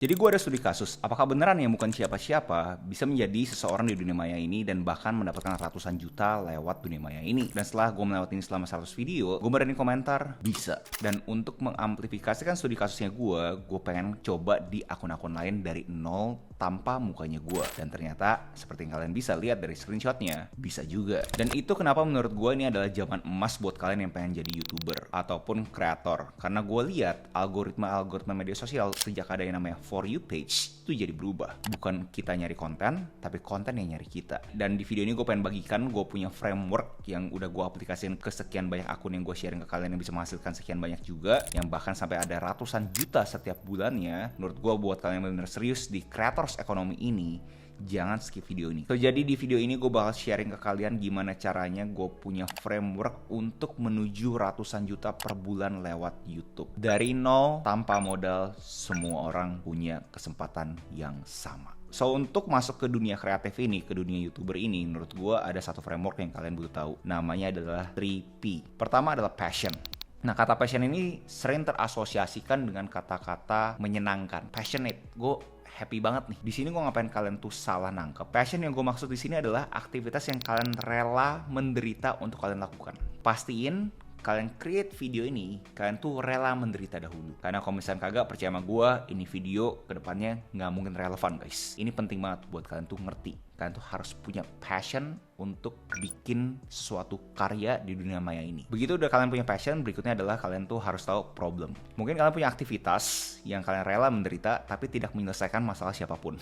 Jadi gue ada studi kasus, apakah beneran yang bukan siapa-siapa bisa menjadi seseorang di dunia maya ini dan bahkan mendapatkan ratusan juta lewat dunia maya ini. Dan setelah gue melewati ini selama 100 video, gue berani komentar, bisa. Dan untuk mengamplifikasikan studi kasusnya gue pengen coba di akun-akun lain dari nol tanpa mukanya gue. Dan ternyata seperti yang kalian bisa lihat dari screenshotnya, bisa juga. Dan itu kenapa menurut gue ini adalah zaman emas buat kalian yang pengen jadi YouTuber ataupun kreator. Karena gue lihat algoritma media sosial sejak ada yang namanya For You page itu jadi berubah. Bukan kita nyari konten, tapi konten yang nyari kita. Dan di video ini gue pengen bagikan gue punya framework yang udah gue aplikasikan ke sekian banyak akun yang gue sharing ke kalian yang bisa menghasilkan sekian banyak juga, yang bahkan sampai ada ratusan juta setiap bulannya. Menurut gue buat kalian yang benar-benar serius di creators ekonomi ini, jangan skip video ini. Jadi di video ini gue bakal sharing ke kalian gimana caranya gue punya framework untuk menuju ratusan juta per bulan lewat YouTube. Dari nol, tanpa modal, semua orang punya kesempatan yang sama. So untuk masuk ke dunia kreatif ini, ke dunia YouTuber ini, menurut gue ada satu framework yang kalian butuh tahu. Namanya adalah 3P. Pertama adalah passion. Nah, kata passion ini sering terasosiasikan dengan kata-kata menyenangkan, passionate. Gue happy banget nih. Di sini gue ngapain kalian tuh salah nangkep. Passion yang gue maksud di sini adalah aktivitas yang kalian rela menderita untuk kalian lakukan. Pastiin kalian create video ini, kalian tuh rela menderita dahulu. Karena kalau misalnya kagak percaya sama gue, ini video kedepannya nggak mungkin relevan guys. Ini penting banget buat kalian tuh ngerti. Kalian tuh harus punya passion untuk bikin suatu karya di dunia maya ini. Begitu udah kalian punya passion, berikutnya adalah kalian tuh harus tahu problem. Mungkin kalian punya aktivitas yang kalian rela menderita tapi tidak menyelesaikan masalah siapapun.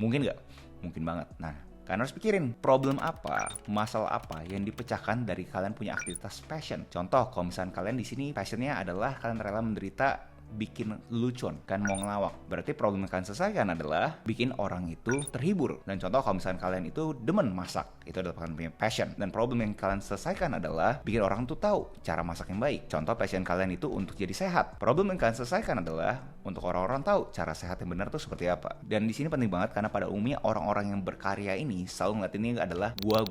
Mungkin nggak? Mungkin banget. Nah, kalian harus pikirin problem apa, masalah apa yang dipecahkan dari kalian punya aktivitas passion. Contoh, kalau misalnya kalian di sini passionnya adalah kalian rela menderita bikin lucuan, kan mau ngelawak. Berarti problem yang kalian selesaikan adalah bikin orang itu terhibur. Dan contoh kalau misalnya kalian itu demen masak, itu adalah kalian punya passion. Dan problem yang kalian selesaikan adalah bikin orang tuh tahu cara masak yang baik. Contoh passion kalian itu untuk jadi sehat. Problem yang kalian selesaikan adalah untuk orang-orang tahu cara sehat yang benar tuh seperti apa. Dan di sini penting banget karena pada umumnya orang-orang yang berkarya ini selalu ngeliat ini adalah gua,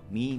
me.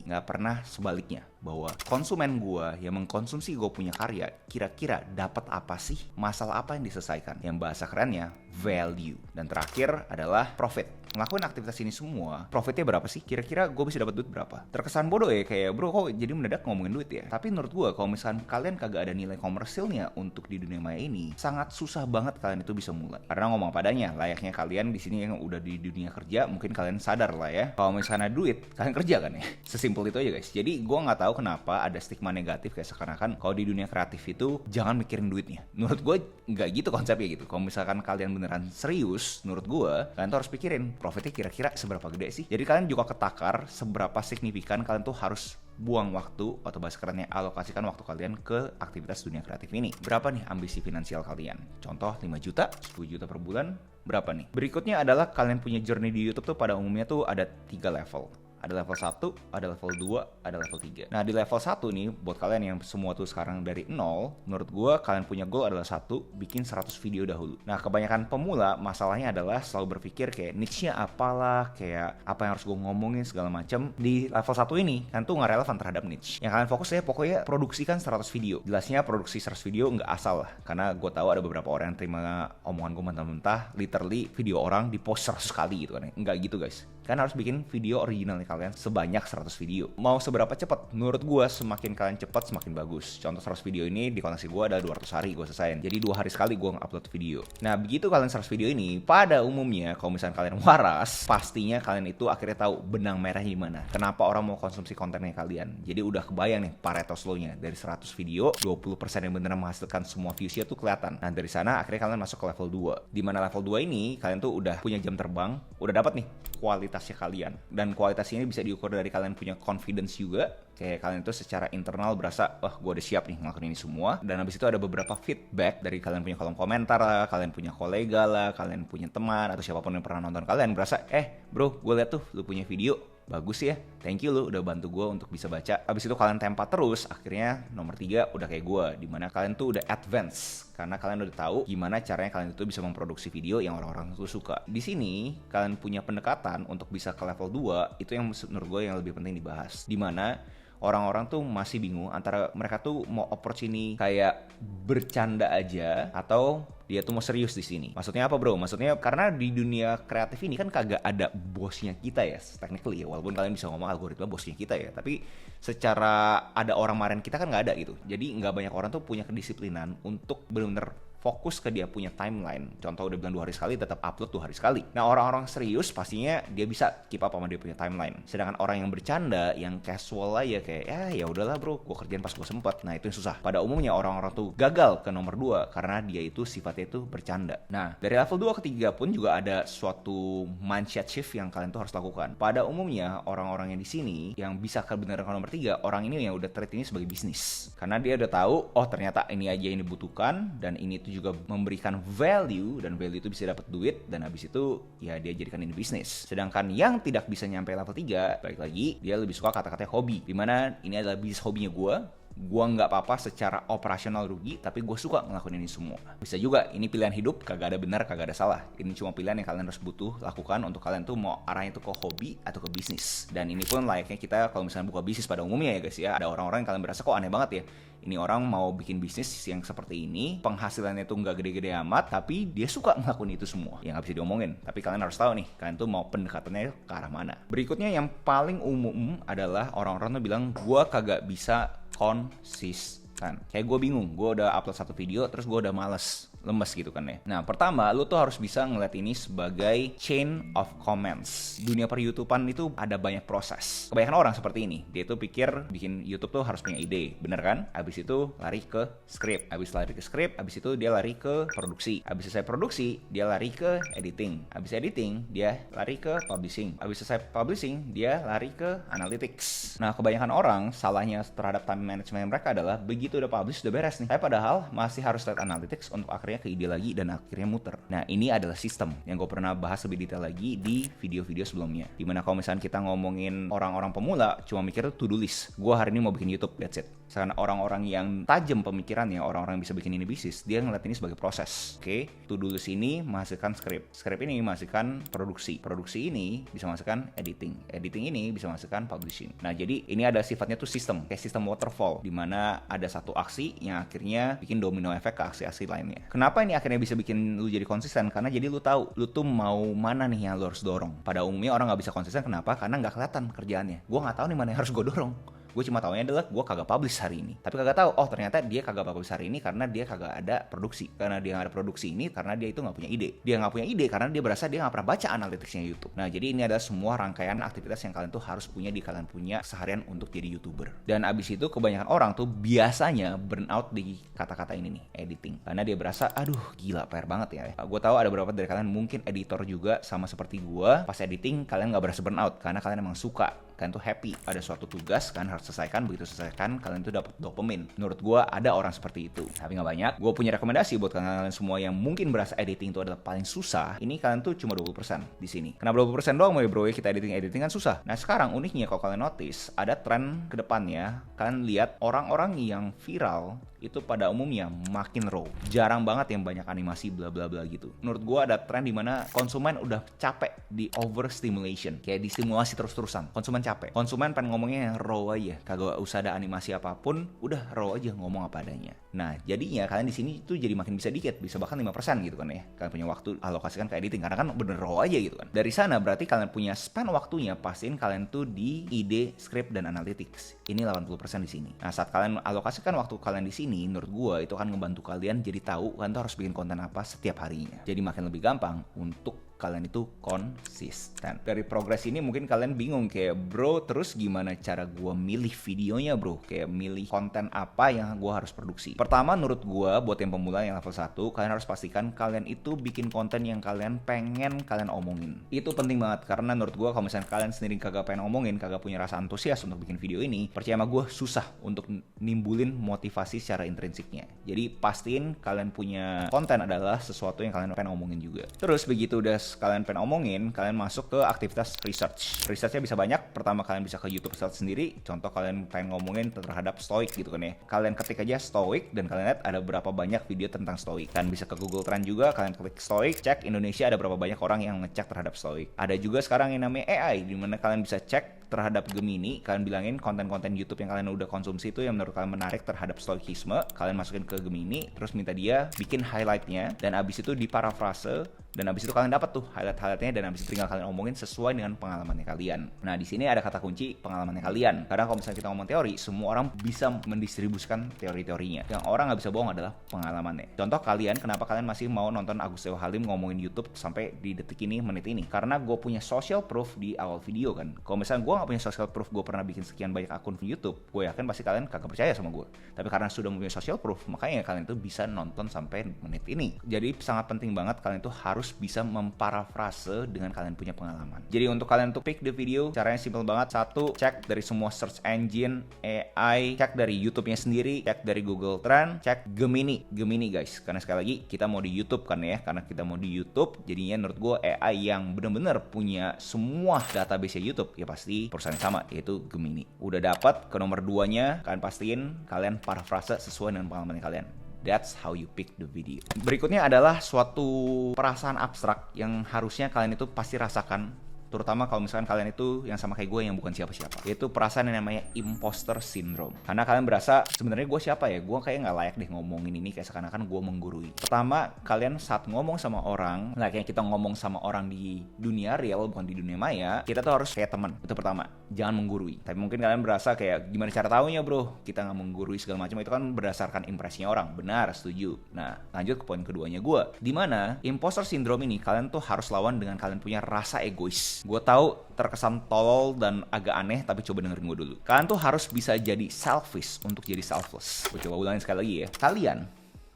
Nggak pernah sebaliknya, bahwa konsumen gua yang mengkonsumsi gua punya karya kira-kira dapat apa sih, masalah apa yang diselesaikan, yang bahasa kerennya value. Dan terakhir adalah profit. Ngelakuin aktivitas ini semua, profitnya berapa sih? Kira-kira gue bisa dapat duit berapa? Terkesan bodoh ya, kayak bro kok jadi mendadak ngomongin duit ya. Tapi menurut gue kalau misalkan kalian kagak ada nilai komersilnya untuk di dunia maya ini, sangat susah banget kalian itu bisa mulai. Karena ngomong padanya, layaknya kalian di sini yang udah di dunia kerja, mungkin kalian sadar lah ya, kalau misalnya duit, kalian kerja kan ya. Sesimpel itu aja guys. Jadi gue nggak tahu kenapa ada stigma negatif kayak seakan-akan kalau di dunia kreatif itu jangan mikirin duitnya. Menurut gue nggak gitu konsepnya gitu. Kalau misalkan kalian beneran serius, menurut gue kalian tuh harus pikirin profitnya kira-kira seberapa gede sih. Jadi kalian juga ketakar seberapa signifikan kalian tuh harus buang waktu, atau bahasa kerennya alokasikan waktu kalian ke aktivitas dunia kreatif ini. Berapa nih ambisi finansial kalian? Contoh 5 juta, 10 juta per bulan, berapa nih? Berikutnya adalah kalian punya journey di YouTube tuh pada umumnya tuh ada 3 level. Ada level 1, ada level 2, ada level 3. Nah di level 1 nih, buat kalian yang semua tuh sekarang dari nol, menurut gue kalian punya goal adalah 1, bikin 100 video dahulu. Nah kebanyakan pemula masalahnya adalah selalu berpikir kayak niche-nya apalah, kayak apa yang harus gue ngomongin segala macam. Di level 1 ini kan tuh nggak relevan terhadap niche. Yang kalian fokus ya pokoknya produksikan 100 video. Jelasnya produksi 100 video nggak asal lah, karena gue tahu ada beberapa orang yang terima omongan gue mentah-mentah, literally video orang di post 100 kali gitu kan ya. Nggak gitu guys. Kan harus bikin video originalnya kalian sebanyak 100 video. Mau seberapa cepat? Menurut gue semakin kalian cepat semakin bagus. Contoh 100 video ini di koneksi gue ada 200 hari gue selesaiin. Jadi 2 hari sekali gue upload video. Nah begitu kalian 100 video ini, pada umumnya kalau misalnya kalian waras, pastinya kalian itu akhirnya tahu benang merahnya gimana. Kenapa orang mau konsumsi kontennya kalian. Jadi udah kebayang nih Pareto slow-nya. Dari 100 video, 20% yang beneran menghasilkan semua viewsnya tuh kelihatan. Nah dari sana akhirnya kalian masuk ke level 2. Dimana level 2 ini kalian tuh udah punya jam terbang, udah dapat nih kualitasnya kalian. Dan kualitas ini bisa diukur dari kalian punya confidence juga. Kayak kalian itu secara internal berasa, wah gue udah siap nih ngelakuin ini semua. Dan habis itu ada beberapa feedback dari kalian punya kolom komentar lah, kalian punya kolega lah, kalian punya teman, atau siapapun yang pernah nonton kalian berasa, bro gue liat tuh lu punya video, bagus ya, thank you lu udah bantu gue untuk bisa baca. Abis itu kalian tempa terus, akhirnya nomor 3 udah kayak gue, dimana kalian tuh udah advance karena kalian udah tahu gimana caranya kalian itu bisa memproduksi video yang orang-orang tuh suka. Di sini kalian punya pendekatan untuk bisa ke level 2, itu yang menurut gue yang lebih penting dibahas, dimana orang-orang tuh masih bingung antara mereka tuh mau approach ini kayak bercanda aja atau dia tuh mau serius di sini. Maksudnya apa bro? Maksudnya karena di dunia kreatif ini kan kagak ada bosnya kita ya, technically ya. Walaupun kalian bisa ngomong algoritma bosnya kita ya, tapi secara ada orang marahin kita kan nggak ada gitu. Jadi nggak banyak orang tuh punya kedisiplinan untuk benar-benar fokus ke dia punya timeline. Contoh udah bilang 2 hari sekali, tetap upload 2 hari sekali. Nah orang-orang serius pastinya dia bisa keep up sama dia punya timeline. Sedangkan orang yang bercanda, yang casual aja kayak ya udahlah bro, gue kerjaan pas gue sempet. Nah itu yang susah. Pada umumnya orang-orang tuh gagal ke nomor 2 karena dia itu sifatnya itu bercanda. Nah dari level 2 ke 3 pun juga ada suatu mindset shift yang kalian tuh harus lakukan. Pada umumnya orang-orang yang di sini yang bisa kebenaran ke nomor 3, orang ini yang udah treat ini sebagai bisnis. Karena dia udah tahu, oh ternyata ini aja yang dibutuhkan dan ini juga memberikan value dan value itu bisa dapat duit dan habis itu ya dia jadikan ini bisnis. Sedangkan yang tidak bisa nyampe level 3, balik lagi dia lebih suka kata-katanya hobi, dimana ini adalah bisnis hobinya gue nggak apa-apa secara operasional rugi, tapi gue suka ngelakuin ini semua. Bisa juga ini pilihan hidup, kagak ada benar, kagak ada salah. Ini cuma pilihan yang kalian harus butuh lakukan untuk kalian tuh mau arahnya tuh ke hobi atau ke bisnis. Dan ini pun layaknya kita kalau misalnya buka bisnis pada umumnya ya guys ya. Ada orang-orang yang kalian berasa kok aneh banget ya. Ini orang mau bikin bisnis yang seperti ini, penghasilannya tuh nggak gede-gede amat, tapi dia suka ngelakuin itu semua. Yang nggak bisa diomongin. Tapi kalian harus tahu nih, kalian tuh mau pendekatannya ke arah mana. Berikutnya yang paling umum adalah orang-orang tuh bilang gue kagak bisa konsisten. Kayak gue bingung, gue udah upload 1 video terus gue udah males, lemes gitu kan ya. Nah pertama lu tuh harus bisa ngeliat ini sebagai chain of comments. Dunia per YouTubean itu ada banyak proses. Kebanyakan orang seperti ini, dia tuh pikir bikin YouTube tuh harus punya ide, bener kan? Abis itu lari ke script, abis lari ke script, abis itu dia lari ke produksi, abis selesai produksi dia lari ke editing, abis editing dia lari ke publishing, abis selesai publishing dia lari ke analytics. Nah kebanyakan orang salahnya terhadap time management mereka adalah begitu udah publish udah beres nih, tapi padahal masih harus lihat analytics untuk akhirnya ke ide lagi dan akhirnya muter. Nah ini adalah sistem yang gue pernah bahas lebih detail lagi di video-video sebelumnya, dimana kalau misalnya kita ngomongin orang-orang pemula cuma mikir to do list, gue hari ini mau bikin YouTube, that's it. Karena orang-orang yang tajam pemikirannya, orang-orang yang bisa bikin ini bisnis, dia ngeliat ini sebagai proses. Oke, to do list ini menghasilkan script ini menghasilkan produksi ini bisa menghasilkan editing ini bisa menghasilkan publishing. Nah jadi ini ada sifatnya tuh sistem, kayak sistem waterfall, dimana ada satu aksi yang akhirnya bikin domino efek ke aksi-aksi lainnya. Kenapa ini akhirnya bisa bikin lu jadi konsisten? Karena jadi lu tahu lu tuh mau mana nih yang lu harus dorong. Pada umumnya orang nggak bisa konsisten, kenapa? Karena nggak kelihatan kerjaannya. Gue nggak tahu nih mana yang harus gue dorong. Gue cuma taunya adalah gue kagak publish hari ini, tapi kagak tahu oh ternyata dia kagak publish hari ini karena dia kagak ada produksi. Karena dia nggak ada produksi ini karena dia itu nggak punya ide. Dia nggak punya ide karena dia berasa dia nggak pernah baca analyticsnya YouTube. Nah jadi ini adalah semua rangkaian aktivitas yang kalian tuh harus punya di kalian punya seharian untuk jadi YouTuber. Dan abis itu kebanyakan orang tuh biasanya burnout di kata-kata ini nih, editing. Karena dia berasa aduh gila PR banget ya. Gue tahu ada beberapa dari kalian mungkin editor juga sama seperti gue. Pas editing kalian nggak berasa burnout karena kalian emang suka. Kalian tuh happy, ada suatu tugas kalian harus selesaikan, begitu selesaikan kalian tuh dapat dopamin. Menurut gue ada orang seperti itu, tapi nggak banyak. Gue punya rekomendasi buat kalian semua yang mungkin berasa editing itu adalah paling susah. Ini kalian tuh cuma 20% di sini. Kenapa 20% doang ya bro? Kita editing kan susah. Nah sekarang uniknya kalau kalian notice ada tren ke depannya, kalian lihat orang-orang yang viral itu pada umumnya makin raw. Jarang banget yang banyak animasi bla bla bla gitu. Menurut gue ada tren dimana konsumen udah capek di overstimulation, kayak distimulasi terus-terusan. Konsumen capek. Konsumen pengen ngomongnya yang raw aja, kagak usah ada animasi apapun, udah raw aja ngomong apa adanya. Nah jadinya kalian di sini tuh jadi makin bisa dikit, bisa bahkan 5% gitu kan ya. Kalian punya waktu alokasikan ke editing karena kan bener raw aja gitu kan. Dari sana berarti kalian punya span waktunya, pastiin kalian tuh di ide, script dan analytics. Ini 80% di sini. Nah saat kalian alokasikan waktu kalian di sini, menurut gue itu akan ngebantu kalian jadi tahu kalian tuh harus bikin konten apa setiap harinya. Jadi makin lebih gampang untuk kalian itu konsisten. Dari progres ini mungkin kalian bingung kayak bro terus gimana cara gue milih videonya bro, kayak milih konten apa yang gue harus produksi. Pertama menurut gue buat yang pemula yang level 1, kalian harus pastikan kalian itu bikin konten yang kalian pengen kalian omongin. Itu penting banget karena menurut gue kalau misalnya kalian sendiri kagak pengen omongin, kagak punya rasa antusias untuk bikin video ini, percaya sama gue susah untuk nimbulin motivasi secara intrinsiknya. Jadi pastiin kalian punya konten adalah sesuatu yang kalian pengen omongin juga. Terus begitu udah Terus kalian pengen omongin, kalian masuk ke aktivitas research. Researchnya bisa banyak. Pertama kalian bisa ke YouTube search sendiri. Contoh kalian pengen ngomongin terhadap stoik gitu kan ya. Kalian ketik aja stoik dan kalian lihat ada berapa banyak video tentang stoik. Kalian bisa ke Google Trend juga, kalian klik stoik, cek Indonesia ada berapa banyak orang yang ngecek terhadap stoik. Ada juga sekarang yang namanya AI, di mana kalian bisa cek terhadap Gemini, kalian bilangin konten-konten YouTube yang kalian udah konsumsi itu yang menurut kalian menarik terhadap stoikisme, kalian masukin ke Gemini, terus minta dia bikin highlightnya, dan abis itu diparafrase, dan abis itu kalian dapat tuh highlightnya, dan abis itu tinggal kalian omongin sesuai dengan pengalamannya kalian. Nah di sini ada kata kunci pengalamannya kalian, karena kalau misalnya kita ngomong teori, semua orang bisa mendistribusikan teori-teorinya. Yang orang nggak bisa bohong adalah pengalamannya. Contoh kalian, kenapa kalian masih mau nonton Agus Dewa Halim ngomongin YouTube sampai di detik ini, menit ini? Karena gue punya social proof di awal video kan. Kalau misalnya gue nggak punya social proof, gue pernah bikin sekian banyak akun di YouTube, gue yakin pasti kalian kagak percaya sama gue. Tapi karena sudah mempunyai social proof, makanya kalian tuh bisa nonton sampai menit ini. Jadi sangat penting banget kalian tuh harus bisa memparafrase dengan kalian punya pengalaman. Jadi untuk kalian tuh pick the video, caranya simple banget. Satu, cek dari semua search engine, AI, cek dari YouTube-nya sendiri, cek dari Google Trend, cek Gemini guys. Karena sekali lagi kita mau di YouTube kan ya, karena kita mau di YouTube, jadinya menurut gue AI yang bener-bener punya semua database YouTube ya pasti perusahaan yang sama, yaitu Gemini. Udah dapat ke nomor 2-nya, kalian pastiin kalian parafrase sesuai dengan pengalaman kalian. That's how you pick the video. Berikutnya adalah suatu perasaan abstrak yang harusnya kalian itu pasti rasakan, terutama kalau misalkan kalian itu yang sama kayak gue yang bukan siapa-siapa. Yaitu perasaan yang namanya imposter syndrome. Karena kalian berasa sebenarnya gue siapa ya? Gue kayak nggak layak deh ngomongin ini, kayak seakan-akan gue menggurui. Pertama, kalian saat ngomong sama orang, nah kayak kita ngomong sama orang di dunia real bukan di dunia maya, kita tuh harus kayak teman. Itu pertama, jangan menggurui. Tapi mungkin kalian berasa kayak gimana cara taunya bro? Kita nggak menggurui segala macam, itu kan berdasarkan impresinya orang. Benar, setuju. Nah, lanjut ke poin keduanya gue. Dimana imposter syndrome ini kalian tuh harus lawan dengan kalian punya rasa egois. Gue tahu terkesan tolol dan agak aneh, tapi coba dengerin gue dulu. Kalian tuh harus bisa jadi selfish untuk jadi selfless. Gue coba ulangin sekali lagi ya. Kalian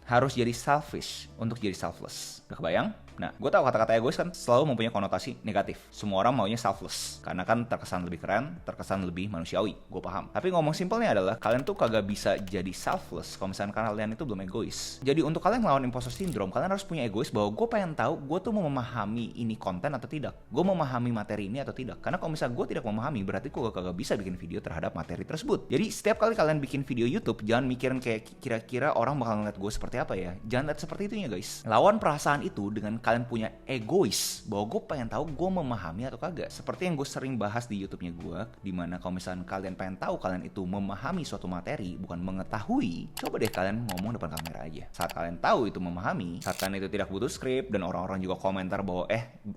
harus jadi selfish untuk jadi selfless. Gak kebayang? Nah, gue tahu kata-kata egois kan selalu mempunyai konotasi negatif. Semua orang maunya selfless, karena kan terkesan lebih keren, terkesan lebih manusiawi. Gue paham. Tapi ngomong simpelnya adalah, kalian tuh kagak bisa jadi selfless kalau misalkan kalian itu belum egois. Jadi untuk kalian melawan imposter syndrome, kalian harus punya egois bahwa gue pengen tahu gue tuh mau memahami ini konten atau tidak. Gue mau memahami materi ini atau tidak. Karena kalau misalnya gue tidak memahami, berarti gue kagak bisa bikin video terhadap materi tersebut. Jadi setiap kali kalian bikin video YouTube, jangan mikirin kayak kira-kira orang bakal ngeliat gue seperti apa ya. Jangan lihat seperti itu ya guys. Lawan perasaan itu dengan kalian punya egois bahwa gue pengen tahu gue memahami atau kagak. Seperti yang gue sering bahas di YouTube-nya gue, dimana kalau misalnya kalian pengen tahu kalian itu memahami suatu materi, bukan mengetahui, coba deh kalian ngomong depan kamera aja. Saat kalian tahu itu memahami, saat kalian itu tidak butuh skrip, dan orang-orang juga komentar bahwa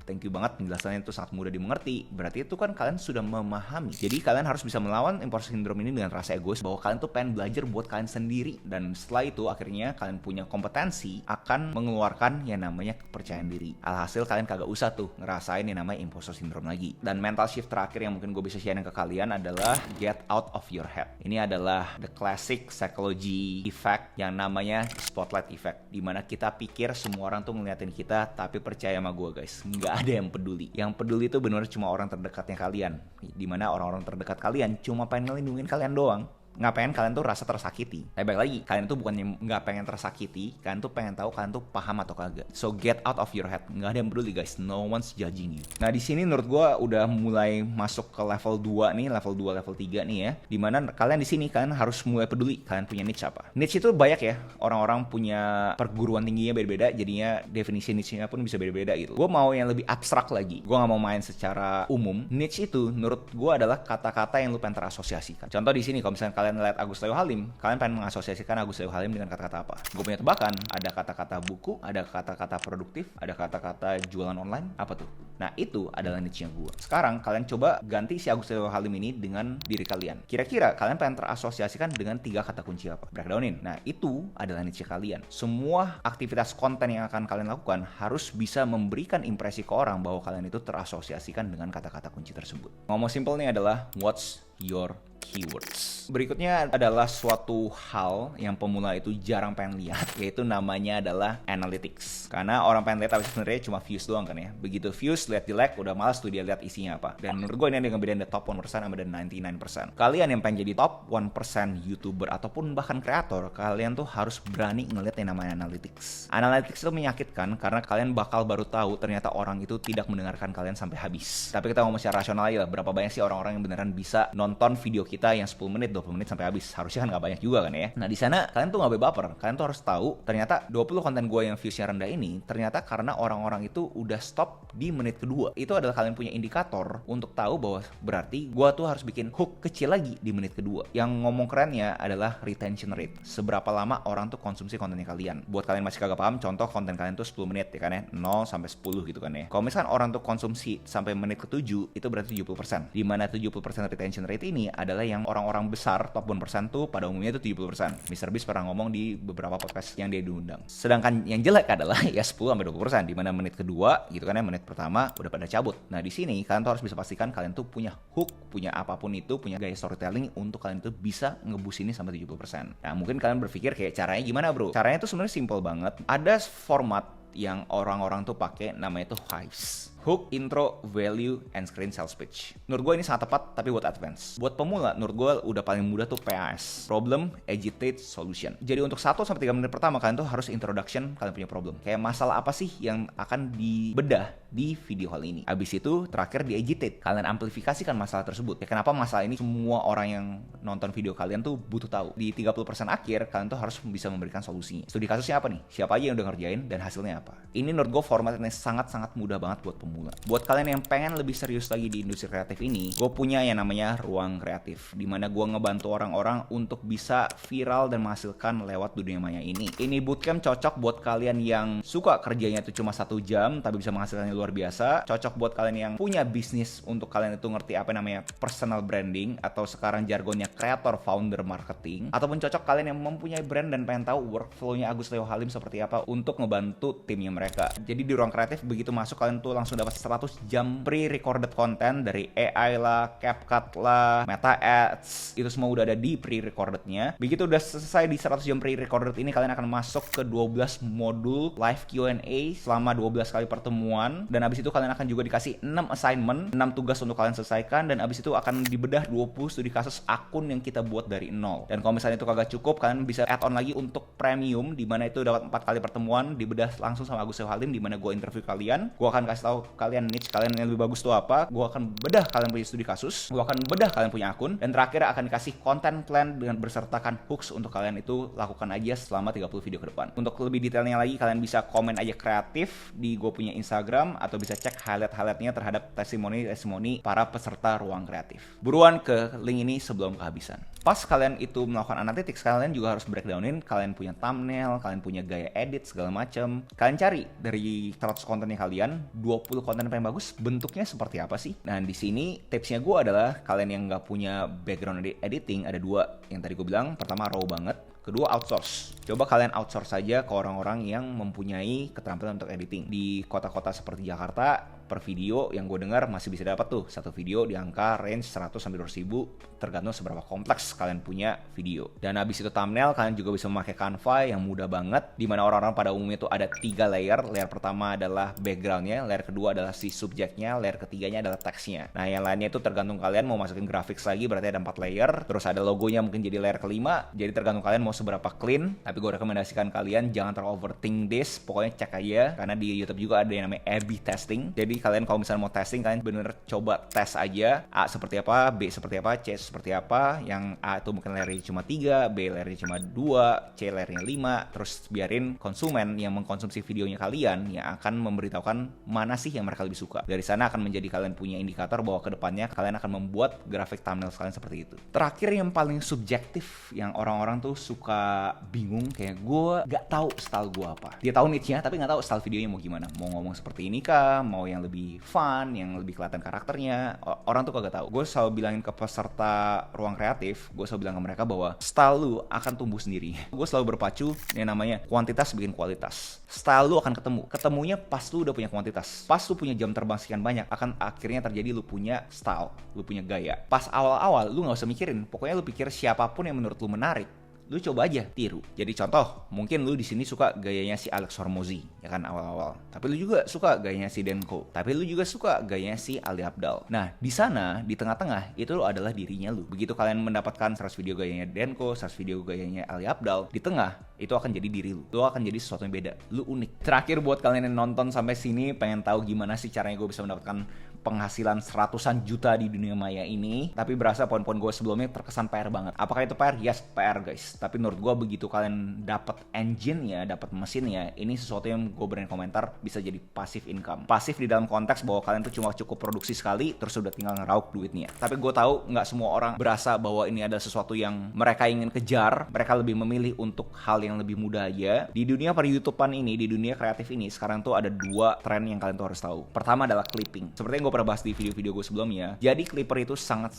thank you banget penjelasannya itu sangat mudah dimengerti, berarti itu kan kalian sudah memahami. Jadi kalian harus bisa melawan imposter syndrome ini dengan rasa egois bahwa kalian tuh pengen belajar buat kalian sendiri, dan setelah itu akhirnya kalian punya kompetensi akan mengeluarkan yang namanya kepercayaan diri. Alhasil kalian kagak usah tuh ngerasain yang namanya imposter syndrome lagi. Dan mental shift terakhir yang mungkin gue bisa sharing ke kalian adalah get out of your head. Ini adalah the classic psychology effect yang namanya spotlight effect, dimana kita pikir semua orang tuh ngeliatin kita, tapi percaya sama gue guys, nggak ada yang peduli. Yang peduli itu benar cuma orang terdekatnya kalian, dimana orang-orang terdekat kalian cuma pengen ngelindungin kalian doang. Nggak pengen kalian tuh rasa tersakiti. Tapi balik lagi, kalian tuh bukannya nggak pengen tersakiti, kalian tuh pengen tahu kalian tuh paham atau kagak. So get out of your head. Nggak ada yang peduli guys, no one's judging you. Nah di sini menurut gue udah mulai masuk ke level 2 nih, level 2, level 3 nih ya. Dimana kalian di sini kalian harus mulai peduli kalian punya niche apa. Niche itu banyak ya, orang-orang punya perguruan tingginya beda-beda, jadinya definisi niche-nya pun bisa beda-beda gitu. Gue mau yang lebih abstrak lagi. Gue nggak mau main secara umum. Niche itu menurut gue adalah kata-kata yang lu pengen terasosiasikan. Contoh di sini kalau misalnya kalian lihat Agus Dewa Halim, kalian pengen mengasosiasikan Agus Dewa Halim dengan kata-kata apa? Gue punya tebakan, ada kata-kata buku, ada kata-kata produktif, ada kata-kata jualan online, apa tuh? Nah itu adalah niche-nya gue. Sekarang kalian coba ganti si Agus Dewa Halim ini dengan diri kalian. Kira-kira kalian pengen terasosiasikan dengan 3 kata kunci apa? Breakdownin. Nah itu adalah niche kalian. Semua aktivitas konten yang akan kalian lakukan harus bisa memberikan impresi ke orang bahwa kalian itu terasosiasikan dengan kata-kata kunci tersebut. Ngomong simpelnya adalah what's your keywords. Berikutnya adalah suatu hal yang pemula itu jarang pengen lihat, yaitu namanya adalah analytics. Karena orang pengen lihat tapi sebenarnya cuma views doang kan ya. Begitu views, lihat di like, udah malas tuh dia lihat isinya apa. Dan menurut gue ini yang ngebedain the top 1% sama the 99%. Kalian yang pengen jadi top 1% YouTuber ataupun bahkan kreator, kalian tuh harus berani ngeliat yang namanya analytics. Analytics itu menyakitkan karena kalian bakal baru tahu ternyata orang itu tidak mendengarkan kalian sampai habis. Tapi kita ngomong secara rasional aja lah, berapa banyak sih orang-orang yang beneran bisa nonton video kita yang 10 menit, 20 menit sampai habis. Harusnya kan gak banyak juga kan ya. Nah di sana kalian tuh gak boleh baper. Kalian tuh harus tahu ternyata 20 konten gue yang viewsnya rendah ini ternyata karena orang-orang itu udah stop di menit kedua. Itu adalah kalian punya indikator untuk tahu bahwa berarti gue tuh harus bikin hook kecil lagi di menit kedua. Yang ngomong kerennya adalah retention rate. Seberapa lama orang tuh konsumsi kontennya kalian. Buat kalian masih kagak paham, contoh konten kalian tuh 10 menit ya kan ya, 0 sampai 10 gitu kan ya. Kalau misalkan orang tuh konsumsi sampai menit ke-7, itu berarti 70%. Dimana 70% retention rate ini adalah yang orang-orang besar, top 1% tuh pada umumnya itu 70%. Mr. Beast pernah ngomong di beberapa podcast yang dia diundang. Sedangkan yang jelek adalah ya 10-20%, dimana menit kedua gitu kan ya, menit pertama udah pada cabut. Nah di sini kalian tuh harus bisa pastikan kalian tuh punya hook, punya apapun itu, punya gaya storytelling untuk kalian tuh bisa ngebus ini sampai 70%. Nah mungkin kalian berpikir kayak caranya gimana bro? Caranya tuh sebenarnya simple banget. Ada format yang orang-orang tuh pakai, namanya tuh HIVES. Hook, intro, value, and screen sales pitch. Menurut gue ini sangat tepat, tapi buat advance. Buat pemula, menurut gue udah paling mudah tuh PAS. Problem, agitate, solution. Jadi untuk 1-3 menit pertama, kalian tuh harus introduction, kalian punya problem. Kayak masalah apa sih yang akan dibedah di video hal ini. Habis itu, terakhir di agitate. Kalian amplifikasikan masalah tersebut. Ya kenapa masalah ini semua orang yang nonton video kalian tuh butuh tahu. Di 30% akhir, kalian tuh harus bisa memberikan solusinya. Studi kasusnya apa nih? Siapa aja yang udah ngerjain, dan hasilnya apa? Ini menurut gue formatnya sangat-sangat mudah banget buat pemula. Buat kalian yang pengen lebih serius lagi di industri kreatif ini, gue punya yang namanya Ruang Kreatif, dimana gue ngebantu orang-orang untuk bisa viral dan menghasilkan lewat dunia maya ini. Ini bootcamp cocok buat kalian yang suka kerjanya itu cuma 1 jam, tapi bisa menghasilkannya luar biasa. Cocok buat kalian yang punya bisnis untuk kalian itu ngerti apa namanya personal branding, atau sekarang jargonnya creator founder marketing. Ataupun cocok kalian yang mempunyai brand dan pengen tahu workflow-nya Agus Leo Halim seperti apa untuk ngebantu timnya mereka. Jadi di Ruang Kreatif begitu masuk kalian tuh langsung dapat 100 jam pre-recorded content dari AI lah, CapCut lah, Meta Ads, itu semua udah ada di pre-recordednya. Begitu udah selesai di 100 jam pre-recorded ini, kalian akan masuk ke 12 modul live Q&A selama 12 kali pertemuan, dan abis itu kalian akan juga dikasih 6 assignment, 6 tugas untuk kalian selesaikan, dan abis itu akan dibedah 20 studi kasus akun yang kita buat dari nol. Dan kalau misalnya itu kagak cukup, kalian bisa add on lagi untuk premium, dimana itu dapat 4 kali pertemuan, dibedah langsung sama Agus Leo Halim, dimana gue interview kalian, gue akan kasih tahu kalian niche kalian yang lebih bagus tuh apa, gue akan bedah kalian punya studi kasus, gue akan bedah kalian punya akun, dan terakhir akan dikasih content plan dengan bersertakan hooks untuk kalian itu lakukan aja selama 30 video ke depan. Untuk lebih detailnya lagi, kalian bisa komen aja kreatif di gue punya Instagram, atau bisa cek highlight-highlightnya terhadap testimoni para peserta Ruang Kreatif. Buruan ke link ini sebelum kehabisan. Pas kalian itu melakukan analytics, kalian juga harus breakdownin, kalian punya thumbnail, kalian punya gaya edit segala macam. Kalian cari dari 100 kontennya kalian, 20 konten yang bagus, bentuknya seperti apa sih? Nah di sini tipsnya gue adalah kalian yang nggak punya background editing, ada 2 yang tadi gue bilang. Pertama raw banget, kedua outsource. Coba kalian outsource saja ke orang-orang yang mempunyai keterampilan untuk editing. Di kota-kota seperti Jakarta, per video yang gue dengar masih bisa dapat tuh satu video di angka range 100 sampai 200 ribu, tergantung seberapa kompleks kalian punya video. Dan habis itu thumbnail, kalian juga bisa memakai Canva yang mudah banget, dimana orang-orang pada umumnya tuh ada 3 layer. Layer pertama adalah backgroundnya, layer kedua adalah si subjeknya, layer ketiganya adalah teksnya. Nah yang lainnya itu tergantung kalian mau masukin graphics lagi, berarti ada 4 layer. Terus ada logonya mungkin jadi layer kelima, jadi tergantung kalian mau seberapa clean. Tapi gue rekomendasikan kalian jangan terlalu overthink this, pokoknya cek aja, karena di YouTube juga ada yang namanya A/B testing. Jadi kalian kalau misalnya mau testing, kalian bener coba tes aja A seperti apa, B seperti apa, C seperti apa. Yang A itu mungkin layernya cuma 3, B layernya cuma 2, C layernya 5. Terus biarin konsumen yang mengkonsumsi videonya kalian yang akan memberitahukan mana sih yang mereka lebih suka. Dari sana akan menjadi kalian punya indikator bahwa kedepannya kalian akan membuat grafik thumbnail kalian seperti itu. Terakhir yang paling subjektif yang orang-orang tuh suka suka bingung, kayak gue gak tahu style gue apa. Dia tahu niche-nya tapi gak tahu style videonya mau gimana. Mau ngomong seperti ini kah, mau yang lebih fun, yang lebih kelihatan karakternya. Orang tuh kagak tahu. Gue selalu bilangin ke peserta ruang kreatif, gue selalu bilang ke mereka bahwa style lu akan tumbuh sendiri. Gue selalu berpacu yang namanya kuantitas bikin kualitas. Style lu akan ketemunya pas lu udah punya kuantitas. Pas lu punya jam terbang sekian banyak, akan akhirnya terjadi lu punya style, lu punya gaya. Pas awal-awal lu gak usah mikirin, pokoknya lu pikir siapapun yang menurut lu menarik, lu coba aja tiru. Jadi contoh, mungkin lu di sini suka gayanya si Alex Hormozi, ya kan awal-awal. Tapi lu juga suka gayanya si Denko. Tapi lu juga suka gayanya si Ali Abdaal. Nah, di sana, di tengah-tengah, itu adalah dirinya lu. Begitu kalian mendapatkan 100 video gayanya Denko, 100 video gayanya Ali Abdaal, di tengah, itu akan jadi diri lu. Lu akan jadi sesuatu yang beda. Lu unik. Terakhir buat kalian yang nonton sampai sini, pengen tahu gimana sih caranya gue bisa mendapatkan penghasilan seratusan juta di dunia maya ini, tapi berasa poin-poin gue sebelumnya terkesan PR banget. Apakah itu PR? Yes, PR guys. Tapi menurut gue begitu kalian dapat engine-nya, dapat mesinnya, ini sesuatu yang gue berani komentar bisa jadi passive income. Pasif di dalam konteks bahwa kalian tuh cuma cukup produksi sekali, terus udah tinggal ngeraup duitnya. Tapi gue tahu nggak semua orang berasa bahwa ini adalah sesuatu yang mereka ingin kejar. Mereka lebih memilih untuk hal yang lebih mudah aja. Di dunia per YouTubean ini, di dunia kreatif ini, sekarang tuh ada dua tren yang kalian tuh harus tahu. Pertama adalah clipping. Seperti yang gue pernah bahas di video-video gue sebelumnya. Jadi clipper itu sangat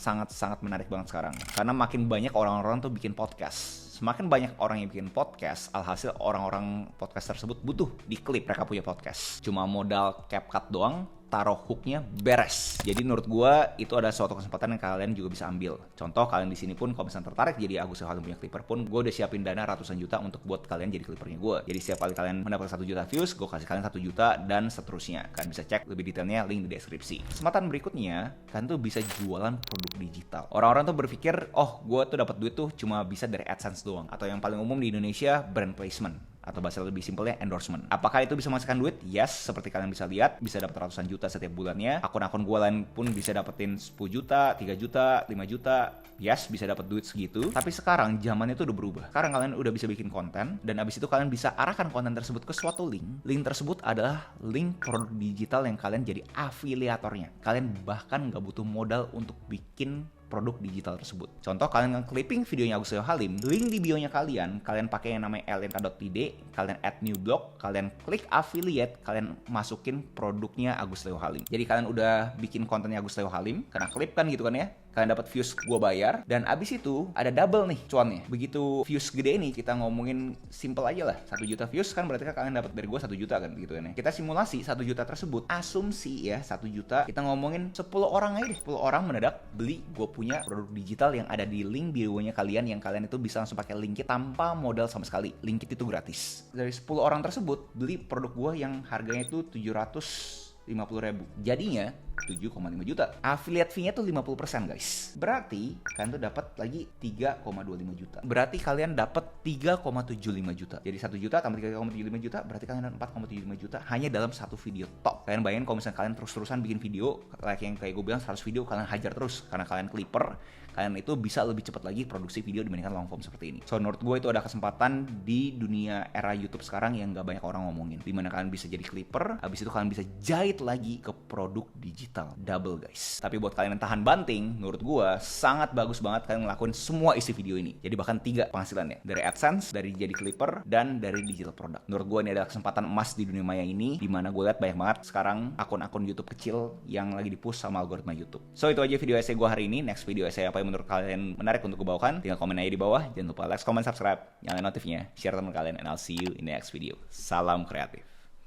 menarik banget sekarang. Karena makin banyak orang-orang tuh bikin podcast. Semakin banyak orang yang bikin podcast, alhasil orang-orang podcast tersebut butuh di klip mereka punya podcast. Cuma modal CapCut doang, taruh hooknya beres. Jadi menurut gue itu ada suatu kesempatan yang kalian juga bisa ambil. Contoh kalian di sini pun kalau misalnya tertarik jadi Agus Halim punya clipper pun, gue udah siapin dana ratusan juta untuk buat kalian jadi clippernya gue. Jadi setiap kali kalian mendapatkan 1 juta views, gue kasih kalian 1 juta dan seterusnya. Kalian bisa cek lebih detailnya link di deskripsi. Kesempatan berikutnya, kalian tuh bisa jualan produk digital. Orang-orang tuh berpikir, oh gue tuh dapat duit tuh cuma bisa dari AdSense doang, atau yang paling umum di Indonesia brand placement, atau bahasa lebih simpelnya endorsement. Apakah itu bisa menghasilkan duit? Yes, seperti kalian bisa lihat, bisa dapat ratusan juta setiap bulannya. Akun-akun gue lain pun bisa dapetin 10 juta, 3 juta, 5 juta. Yes, bisa dapat duit segitu. Tapi sekarang zamannya itu udah berubah. Sekarang kalian udah bisa bikin konten, dan abis itu kalian bisa arahkan konten tersebut ke suatu link. Link tersebut adalah link produk digital yang kalian jadi afiliatornya. Kalian bahkan nggak butuh modal untuk bikin produk digital tersebut. Contoh kalian nge-clipping videonya Agus Halim, link di bio-nya kalian pakai yang namanya lnk.id, kalian add new blog, kalian klik affiliate, kalian masukin produknya Agus Halim. Jadi kalian udah bikin kontennya Agus Halim, karena klip kan gitu kan ya, kalian dapat views gue bayar, dan abis itu ada double nih cuannya. Begitu views gede nih, kita ngomongin simple aja lah, 1 juta views kan berarti kan kalian dapat dari gue 1 juta kan gitu kan ya. Kita simulasi 1 juta tersebut, asumsi ya 1 juta, kita ngomongin 10 orang aja deh, 10 orang mendadak beli gue punya produk digital yang ada di link bio-nya kalian, yang kalian itu bisa langsung pakai link tanpa modal sama sekali. Link itu gratis. Dari 10 orang tersebut beli produk gue yang harganya itu 750.000. Jadinya 7,5 juta. Affiliate fee-nya tuh 50% guys. Berarti kalian tuh dapat lagi 3,25 juta. Berarti kalian dapat 3,75 juta. Jadi 1 juta tambah 3,75 juta berarti kalian dapat 4,75 juta hanya dalam satu video top. Kalian bayangin kalau misalnya kalian terus-terusan bikin video, kayak gue bilang 100 video kalian hajar terus karena kalian clipper, kalian itu bisa lebih cepat lagi produksi video dibandingkan long form seperti ini. So menurut gue itu ada kesempatan di dunia era YouTube sekarang yang gak banyak orang ngomongin. Dimana kalian bisa jadi clipper, habis itu kalian bisa jahit lagi ke produk digital. Double guys. Tapi buat kalian yang tahan banting, menurut gue sangat bagus banget kalian ngelakuin semua isi video ini. Jadi bahkan 3 penghasilannya. Dari AdSense, dari jadi clipper, dan dari digital product. Menurut gue ini adalah kesempatan emas di dunia maya ini, dimana gue lihat banyak banget sekarang akun-akun YouTube kecil yang lagi di-push sama algoritma YouTube. So itu aja video essay gue hari ini. Next video essay apa yang menurut kalian menarik untuk gue bawakan, tinggal komen aja di bawah. Jangan lupa like, comment, subscribe, nyalain notifnya, share teman kalian, and I'll see you in the next video. Salam kreatif.